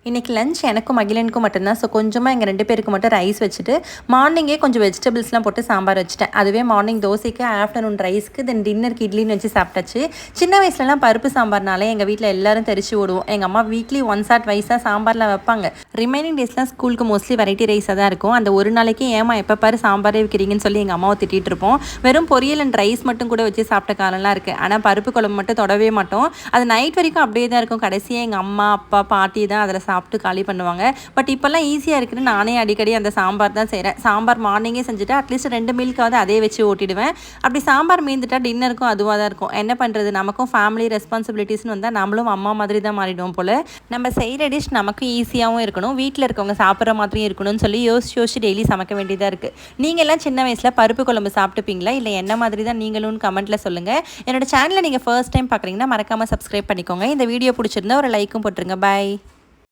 இன்றைக்கி லஞ்ச் எனக்கும் மகிழனுக்கும் மட்டும்தான். ஸோ கொஞ்சமாக எங்கள் 2 பேருக்கு மட்டும் ரைஸ் வச்சுட்டு மார்னிங்கே கொஞ்சம் வெஜிடபிள்ஸ்லாம் போட்டு சாம்பார் வச்சுட்டேன். அதுவே மார்னிங் தோசைக்கு, ஆஃப்டர்நூன் ரைஸ்க்கு, தென் டின்னருக்கு இட்லின்னு வச்சு சாப்பிட்டாச்சு. சின்ன வயசுலலாம் பருப்பு சாம்பார்னாலே எங்கள் வீட்டில் எல்லோரும் தெரிச்சு விடுவோம். எங்கள் அம்மா வீக்லி ஒன்ஸ் ஆர் ட்வைஸாக சாம்பார்லாம் வைப்பாங்க. ரிமைனிங் டேஸ்லாம் ஸ்கூலுக்கு மோஸ்ட்லி வெரைட்டி ரைஸாக தான் இருக்கும். அந்த ஒரு நாளைக்கு ஏமா எப்போ பாரு சாம்பாரே வைக்கிறீங்கன்னு சொல்லி எங்கள் அம்மாவை திட்டிகிட்டு இருப்போம். வெறும் பொரியல் அண்ட் ரைஸ் மட்டும் கூட வச்சு சாப்பிட்ட காலம்லாம் இருக்குது. ஆனால் பருப்பு குழம்பு மட்டும் தொடவே மாட்டோம். அது நைட் வரைக்கும் அப்படியே தான் இருக்கும். கடைசியாக எங்கள் அம்மா, அப்பா, பாட்டி தான் அதில் சாப்பிட்டு காலி பண்ணுவாங்க. பட் இப்போல்லாம் ஈஸியாக இருக்குன்னு நானே அடிக்கடி அந்த சாம்பார் தான் செய்கிறேன். சாம்பார் மார்னிங்கே செஞ்சுட்டு அட்லீஸ்ட் 2 மீலுக்காவது அதே வச்சு ஓட்டிடுவேன். அப்படி சாம்பார் மீந்துட்டா டின்னருக்கும் அதுவாக தான் இருக்கும். என்ன பண்ணுறது, நமக்கும் ஃபேமிலி ரெஸ்பான்சிபிலிட்டிஸ்னு வந்தால் நம்மளும் அம்மா மாதிரி தான் மாறிடுவோம் போல். நம்ம செய்கிற டிஷ் நமக்கும் ஈஸியாகவும் இருக்கணும், வீட்டில் இருக்கவங்க சாப்பிட்ற மாதிரியும் இருக்கணும்னு சொல்லி யோசிச்சு டெய்லி சமைக்க வேண்டியதாக இருக்குது. நீங்கள்லாம் சின்ன வயசில் பருப்பு குழம்பு சாப்பிட்டுப்பீங்களா, இல்லை என்ன மாதிரி தான் நீங்களும் கமெண்ட்டில் சொல்லுங்கள். என்னோட சேனலை நீங்கள் ஃபர்ஸ்ட் டைம் பார்க்குறீங்கன்னா மறக்காமல் சப்ஸ்கிரைப் பண்ணிக்கோங்க. இந்த வீடியோ பிடிச்சிருந்தா ஒரு லைக்கும் போட்டுருங்க. பாய்.